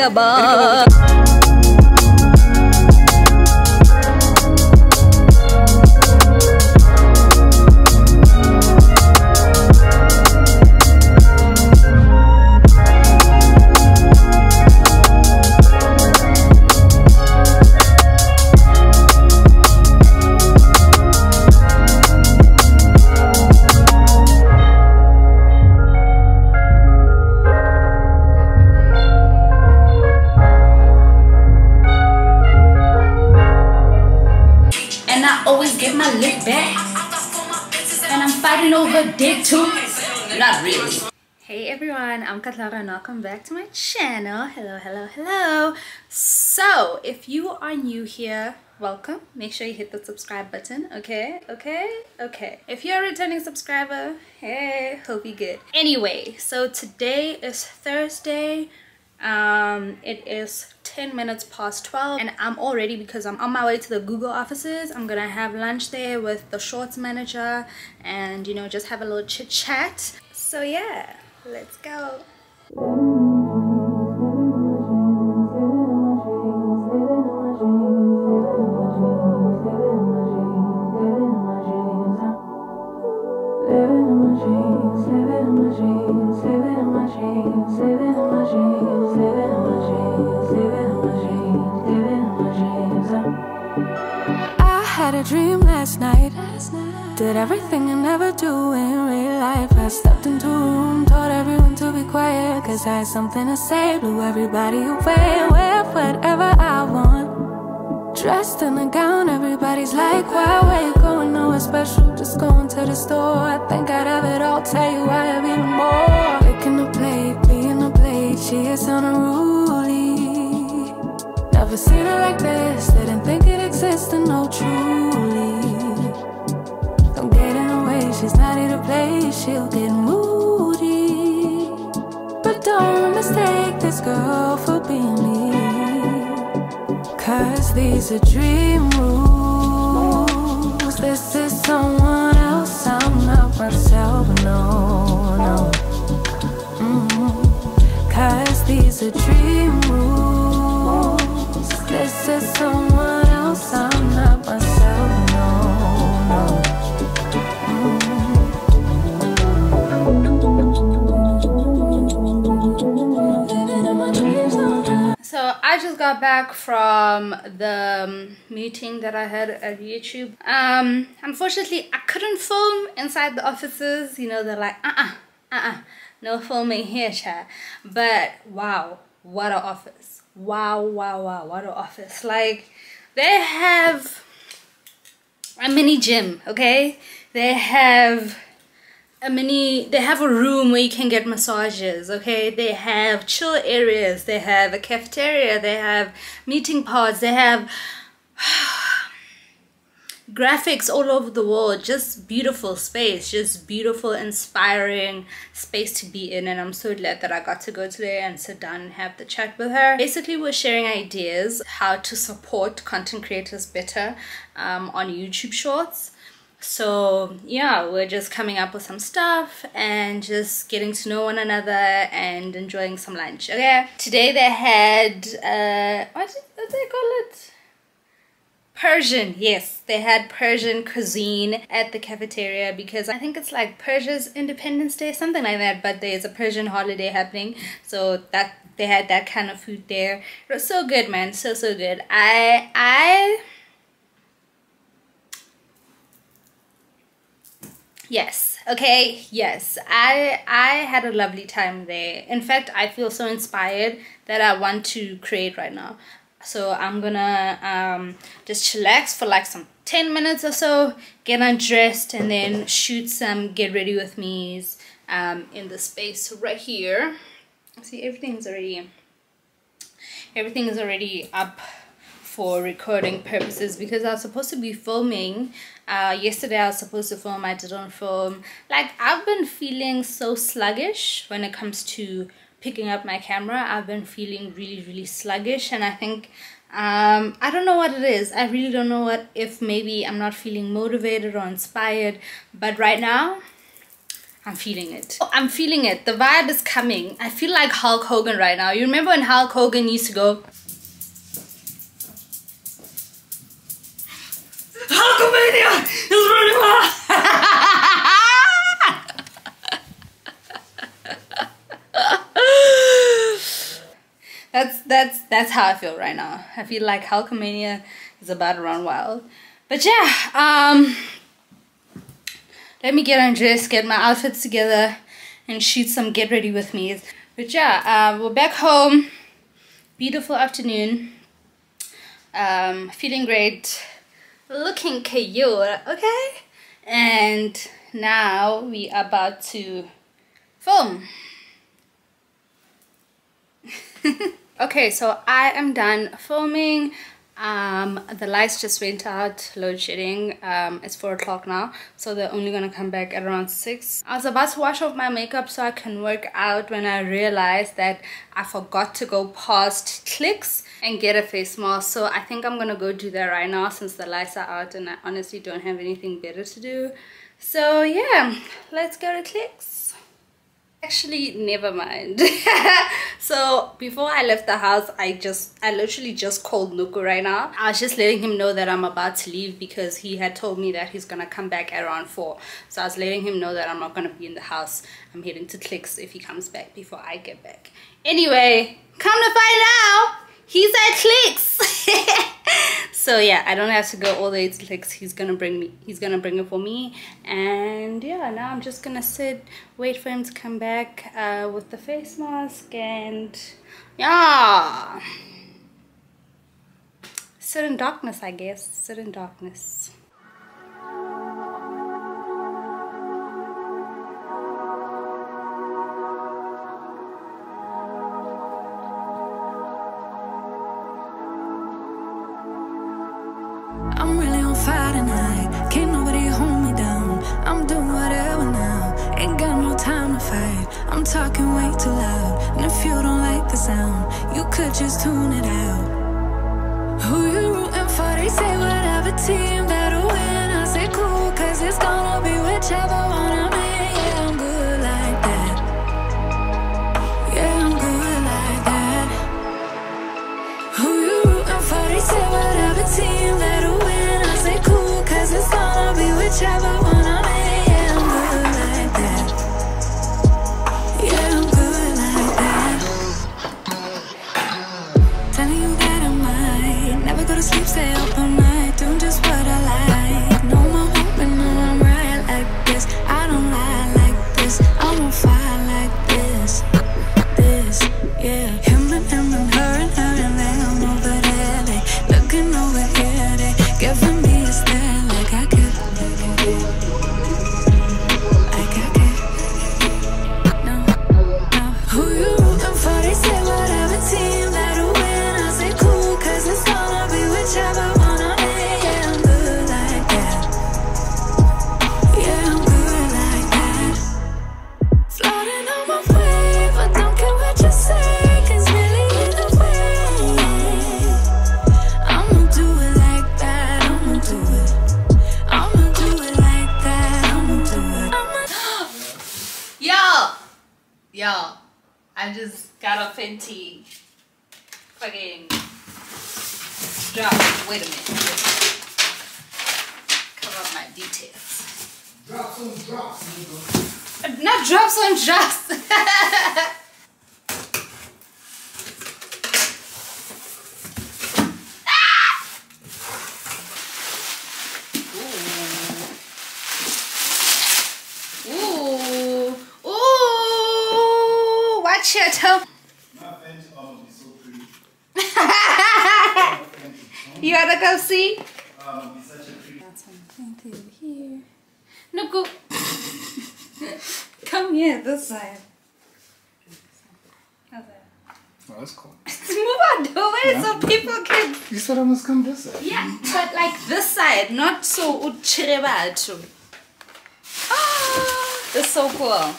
Gaba. Always get my lick back, and I'm fighting over dick too. Not really. Hey everyone, I'm Katlara and welcome back to my channel. Hello. So if you are new here, welcome. Make sure you hit the subscribe button. Okay. If you're a returning subscriber, hey, hope you good. Anyway, so today is Thursday. It is 10 minutes past 12 and I'm all ready because I'm on my way to the Google offices. I'm gonna have lunch there with the shorts manager and, you know, just have a little chit chat. So yeah, let's go. I had a dream last night. Did everything I never do in real life. I stepped into a room, told everyone to be quiet, cause I had something to say. Blew everybody away, wear whatever I want. Dressed in a gown, everybody's like, why, where you going? Nowhere special, just going to the store. I think I'd have it all, tell you I have even more. Picking a plate, being a plate, she is unruly. Never seen her like this, didn't think it existed, no truly. Don't get in her way, she's not here to play, she'll get moody. But don't mistake this girl for being me, cause these are dream rules. This is someone else, I'm not myself, no. Cause these are dream rules. This is someone else, I'm not myself, no. So I just got back from the meeting that I had at YouTube. Unfortunately, I couldn't film inside the offices. You know, they're like, no filming here, chat. But wow, what an office. Wow, what an office. Like, they have a mini gym, okay? They have a room where you can get massages, okay? They have chill areas, they have a cafeteria, they have meeting pods, they have graphics all over the wall. Just beautiful space, just beautiful, inspiring space to be in, and I'm so glad that I got to go today and sit down and have the chat with her. Basically, we're sharing ideas how to support content creators better on YouTube Shorts. So yeah, we're just coming up with some stuff and just getting to know one another and enjoying some lunch. Okay, today they had what do they call it? Persian. Yes, they had Persian cuisine at the cafeteria because I think it's like Persia's Independence Day, something like that, but there's a Persian holiday happening, so that they had that kind of food there. It was so good, man, so good. Yes, okay, yes, I had a lovely time there. In fact, I feel so inspired that I want to create right now. So I'm gonna just chillax for like some 10 minutes or so, get undressed, and then shoot some get ready with me's in the space right here. See, everything is already up for recording purposes because I was supposed to be filming. Yesterday I was supposed to film, I didn't film. Like, I've been feeling so sluggish when it comes to picking up my camera. I've been feeling really sluggish, and I think I don't know what it is. I really don't know if maybe I'm not feeling motivated or inspired, but right now I'm feeling it. I'm feeling it. The vibe is coming. I feel like Hulk Hogan right now. You remember when Hulk Hogan used to go, Hulkamania is running wild. That's how I feel right now. I feel like Hulkamania is about to run wild. But yeah, let me get undressed, get my outfits together, and shoot some get ready with me. But yeah, we're back home. Beautiful afternoon. Feeling great. Looking cute, okay? And now we are about to film. Okay, so I am done filming. The lights just went out, load shedding. It's 4 o'clock now, so they're only gonna come back at around 6. I was about to wash off my makeup so I can work out when I realized that I forgot to go past Clicks and get a face mask. So I think I'm gonna go do that right now since the lights are out and I honestly don't have anything better to do. So yeah, let's go to Clicks. Actually, never mind. So before I left the house, I literally just called Nuku right now. I was just letting him know that I'm about to leave because he had told me that he's gonna come back at around 4. So I was letting him know that I'm not gonna be in the house. I'm heading to Clicks if he comes back before I get back. Anyway, come to find out, he's at Clicks. So yeah, I don't have to go all the way to Clicks. He's gonna bring it for me. And yeah, now I'm just gonna sit, wait for him to come back with the face mask, and yeah, sit in darkness, I guess. Sit in darkness. I'm really on fire tonight. Can't nobody hold me down. I'm doing whatever now. Ain't got no time to fight. I'm talking way too loud. And if you don't like the sound, you could just tune it out. Who you rooting for? They say whatever team that'll win. I say cool, cause it's gonna be whichever one I'm in. Yeah, I'm good like that. Yeah, I'm good like that. Who you rooting for? They say whatever team that'll win. It's gonna be whichever one I'm in. Yeah, I'm good like that. Yeah, I'm good like that. Telling you that I might never go to sleep, stay up all night, doing just what I like. No more hoping, no, I'm right like this. I don't lie like this. I'm on fire like this. This, yeah. Him and her and they I'm over there. They looking over here, they giving me a stare. Y'all, I just got a Fenty fucking drop. Wait a minute. Cover up my details. Drops on drops, nigga. Not drops on drops. Your toe. My Fenty almost be so pretty. You gotta go see. Be such a pretty. Got some Fenty over here. No, go. Come here, this side. How's that? Oh, that's cool. Move out the way so people can. You said I must come this side. Yeah, but like this side, not so uchirebacho. Ah, that's so cool.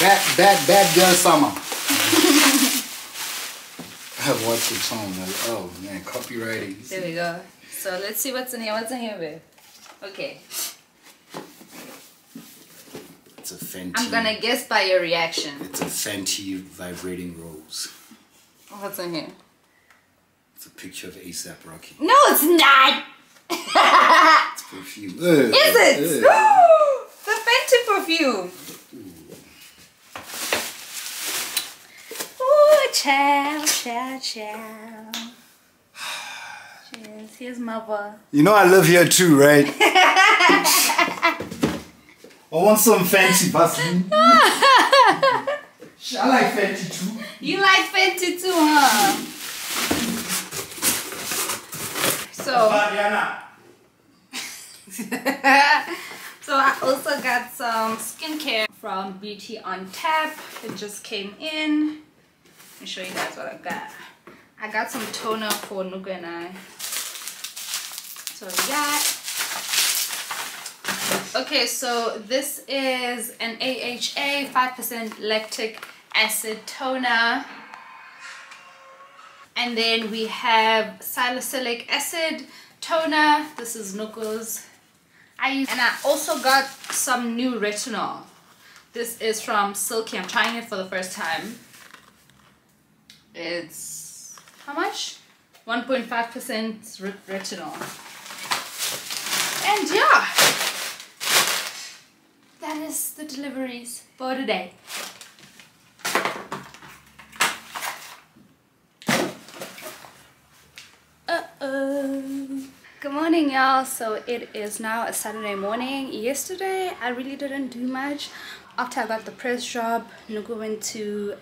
Bad girl summer. I have watched the song. Oh man, copyrighting. There we go. So let's see what's in here. What's in here, babe? Okay. It's a Fenty. I'm gonna guess by your reaction. It's a Fenty vibrating rose. What's in here? It's a picture of ASAP Rocky. No, it's not! It's perfume. Is it? The Fenty perfume. Ooh, chow, chow, chow. Cheers. Here's mother. You know I live here too, right? I want some Fenty Vaseline. I like Fenty too. You like Fenty too, huh? So, so I also got some skincare from Beauty on Tap. It just came in. Let me show you guys what I got. I got some toner for Nuga and I. So we got. Okay, so this is an AHA 5% lactic acid toner. And then we have salicylic acid toner. This is Nuko's. And I also got some new retinol. This is from Selfcare. I'm trying it for the first time. It's how much? 1.5% retinol. And yeah, that is the deliveries for today. Good morning, y'all. So it is now a Saturday morning. Yesterday I really didn't do much. After I got the press job, Nugu went to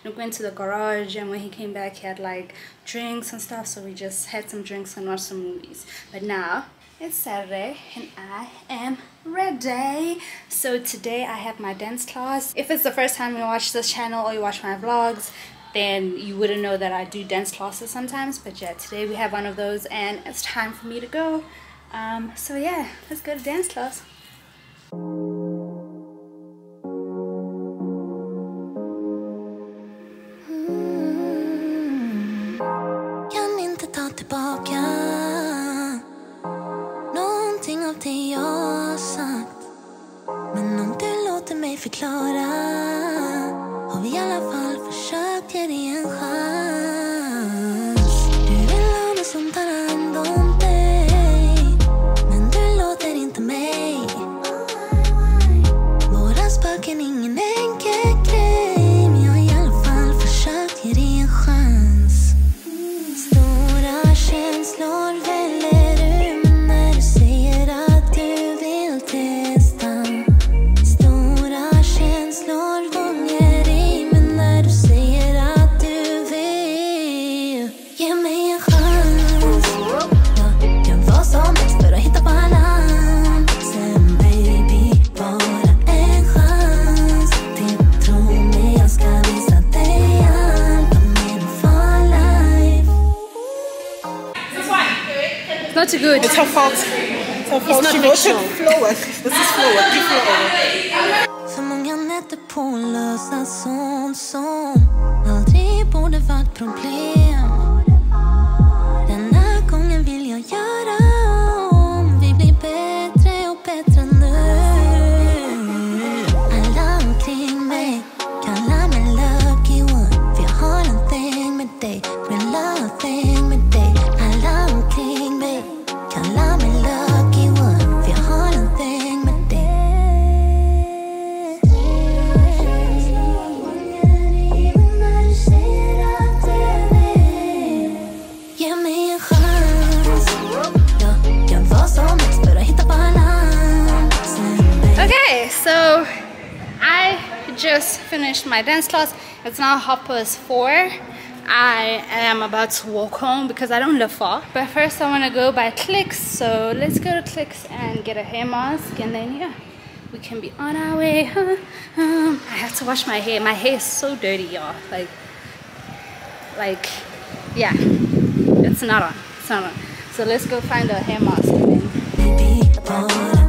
the garage, and when he came back he had like drinks and stuff, so we just had some drinks and watched some movies. But now it's Saturday and I am ready. So today I have my dance class. If it's the first time you watch this channel or you watch my vlogs, then you wouldn't know that I do dance classes sometimes. But yeah, today we have one of those and it's time for me to go. So yeah, let's go to dance class. Kan inte ta tillbaka någonting av det jag sagt. Men om du låter mig förklara, har vi i alla fall försökt ge dig en chans. Du vill ha någon som tar hand om dig, men du låter inte mig. Våra spöken, ingen enkel grej, men jag har i alla fall försökt ge dig en chans. Stora känslor väller ur mig när du säger att du vill testa. Stora känslor gånger i mig när du säger att du vill ge mig en chans. Jag kan vara som helst för att hitta balansen, baby, bara en chans till. Tro mig, jag ska visa dig allt om min for life. It's not too good. It's her fault. It's her fault. She voted floor work. This is floor work. Give floor work. För många nätter på att lösa sånt som aldrig borde varit problem. Denna gången vill jag göra om. Vi blir bättre och bättre nu. Alla omkring mig kallar mig lucky one, för jag har en thing med dig, min love thing med dig. Alla omkring mig kallar mig lucky one, för jag har en thing med dig. Ge mig en chans. Jag kan vara som helst för att hitta balansen. Okay, so I just finished my dance class. It's now 4:30. I am about to walk home because I don't live far. But first I want to go by Clicks. So let's go to Clicks and get a hair mask, and then yeah, we can be on our way. I have to wash my hair. My hair is so dirty, y'all. Like, yeah, it's not on. It's not on. So let's go find a hair mask. And then Baby, bara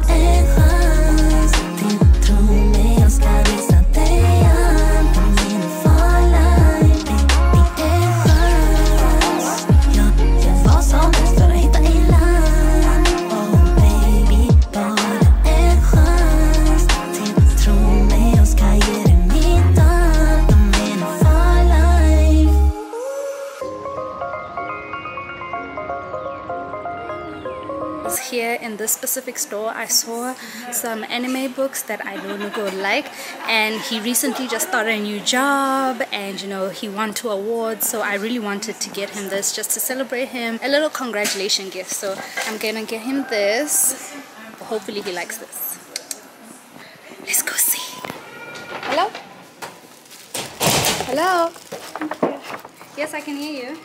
en chans till. Tro mig, jag ska visa dig allt om min for life. Baby, en chans. Jag kan vara som helst för att hitta i land. Oh baby, bara en chans till. Tro specific store, I saw some anime books that I know Nugo would like, and he recently just started a new job, and you know, he won 2 awards, so I really wanted to get him this just to celebrate him, a little congratulation gift. So I'm gonna get him this. Hopefully he likes this. Let's go see. Hello? Hello? Yes, I can hear you.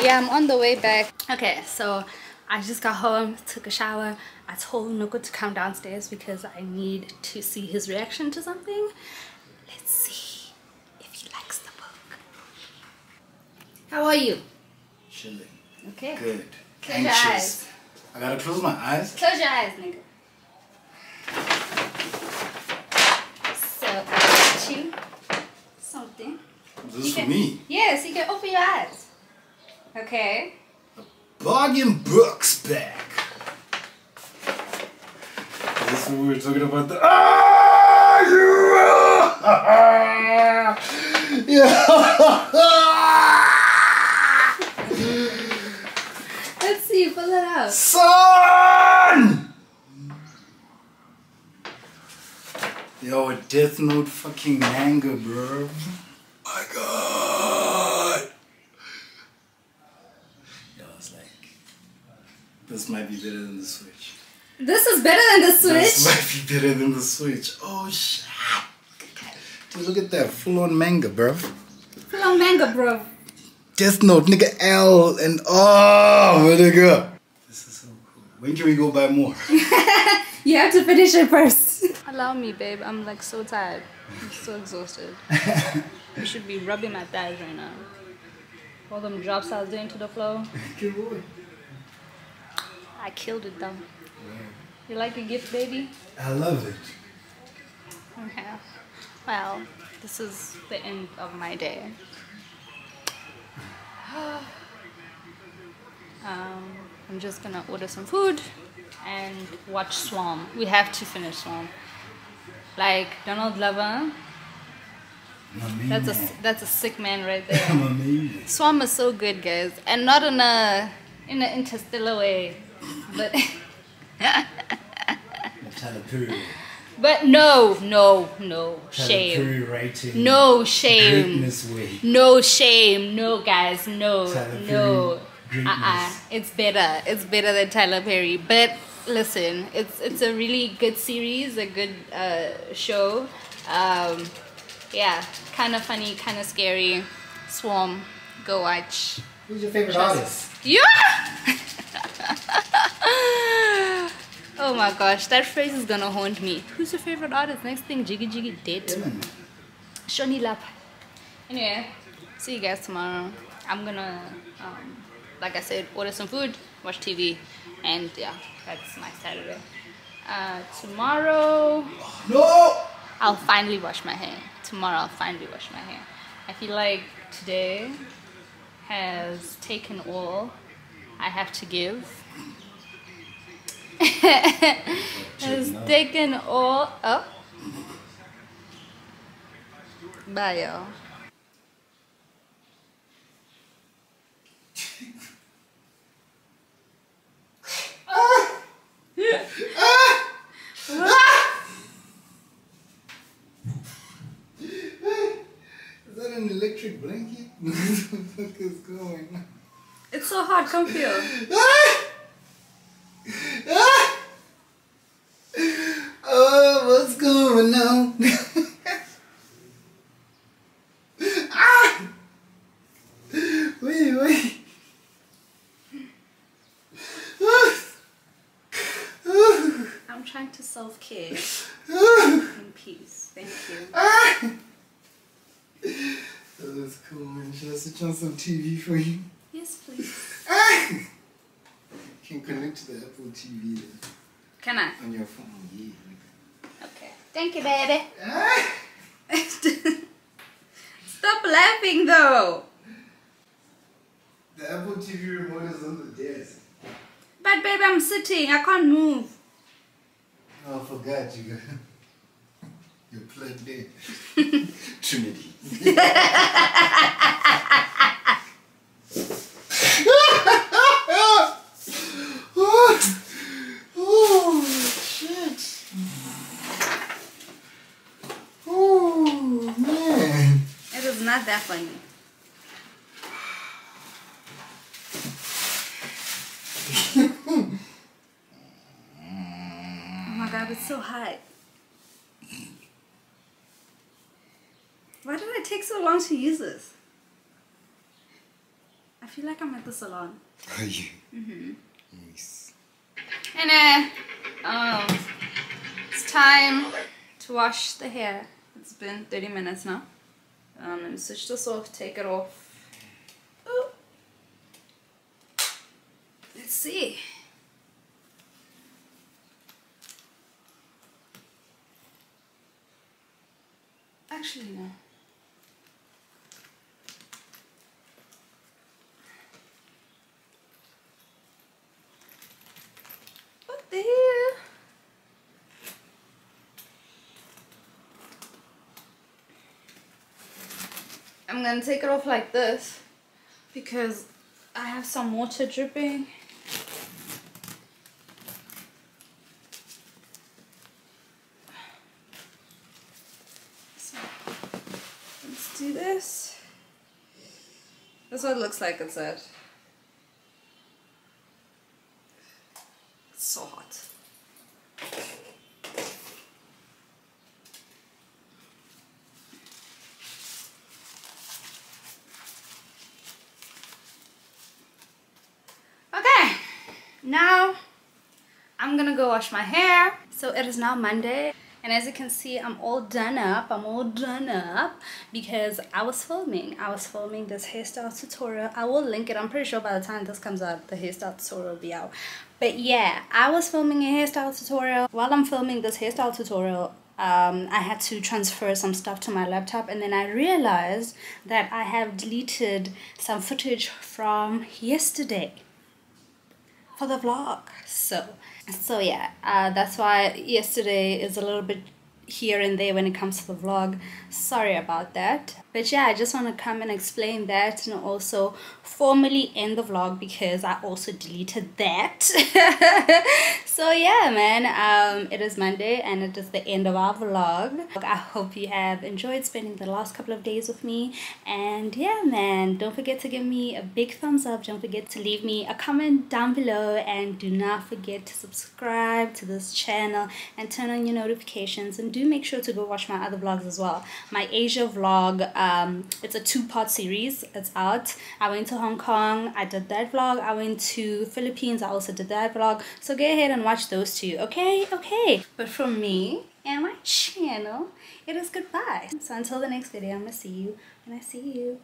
Yeah, I'm on the way back. Okay, so I just got home, took a shower. I told Nuko to come downstairs because I need to see his reaction to something. Let's see if he likes the book. How are you? Chilling. Okay. Good. Close your eyes. I gotta close my eyes. Close your eyes, nigga. So I got you something. This is for me. Yes, you can open your eyes. Okay. Bargain Brooks back. This is what we were talking about. Let's see, pull it out. Son! Yo, a Death Note fucking manga, bro. My God. Yo, it's like, this might be better than the Switch. This is better than the Switch. This might be better than the Switch. Oh shit! Dude, look at that full-on manga, bro. Full-on manga, bro. Death Note, nigga L and oh, my nigga. This is so cool. When can we go buy more? You have to finish it first. Allow me, babe. I'm like so tired. I'm so exhausted. You should be rubbing my thighs right now. All them drops I was doing to the floor. Good boy. I killed it though. You like a gift, baby? I love it. Okay. Well, this is the end of my day. I'm just gonna order some food and watch Swarm. We have to finish Swarm. Like Donald Glover. That's a sick man right there. Swarm is so good, guys, and not in an interstellar way, but. But no, shame. No shame. No shame. No, guys, no. It's better. It's better than Tyler Perry. But listen, it's a really good series, a good show. Yeah, kind of funny, kind of scary. Swarm, go watch. Who's your favorite artist? Yeah. Oh my gosh, that phrase is gonna haunt me. Who's your favorite artist? Next thing, Jiggy Jiggy dead. Shoni Lap. Anyway, see you guys tomorrow. I'm gonna, like I said, order some food, watch TV, and yeah, that's my Saturday. Tomorrow, no! I'll finally wash my hair. Tomorrow, I'll finally wash my hair. I feel like today has taken all I have to give. Has taken all up. Bye, y'all. Is that an electric blanket? What the fuck is going on? It's so hot, come feel. Oh, what's going on? Wait. I'm trying to self-care in peace. Thank you. Oh, that's cool, man. Should I switch on some TV for you? Yes, please. Can connect to the Apple TV then. Can I? On your phone, yeah. Okay. Thank you, baby. Stop laughing, though. The Apple TV remote is on the desk. But, baby, I'm sitting. I can't move. Oh, I forgot you. You're plugged in. Trinity. Not that funny. Oh my god, it's so hot. Why did I take so long to use this? I feel like I'm at the salon. Are you? Mm-hmm. Nice. And it's time to wash the hair. It's been 30 minutes now. Let me switch this off, take it off. Ooh. Let's see. Actually, no. What the hell? I'm gonna take it off like this because I have some water dripping. So let's do this. That's what it looks like inside. It's so hot. Okay, now I'm gonna go wash my hair. So it is now Monday, and as you can see, I'm all done up. Because I was filming this hairstyle tutorial. I will link it. I'm pretty sure by the time this comes out, the hairstyle tutorial will be out. But yeah, I was filming a hairstyle tutorial. While I'm filming this hairstyle tutorial, I had to transfer some stuff to my laptop, and then I realized that I have deleted some footage from yesterday for the vlog. So yeah, that's why yesterday is a little bit here and there when it comes to the vlog. Sorry about that. But yeah, I just want to come and explain that, and also formally end the vlog because I also deleted that. So yeah, man, it is Monday and it is the end of our vlog. I hope you have enjoyed spending the last couple of days with me, and yeah, man, don't forget to give me a big thumbs up. Don't forget to leave me a comment down below, and do not forget to subscribe to this channel and turn on your notifications, and do make sure to go watch my other vlogs as well. My Asia vlog, it's a 2-part series. It's out. I went to Hong Kong, I did that vlog. I went to Philippines, I also did that vlog. So go ahead and watch those two. Okay. But from me and my channel, it is goodbye. So until the next video, I'm gonna see you when I see you.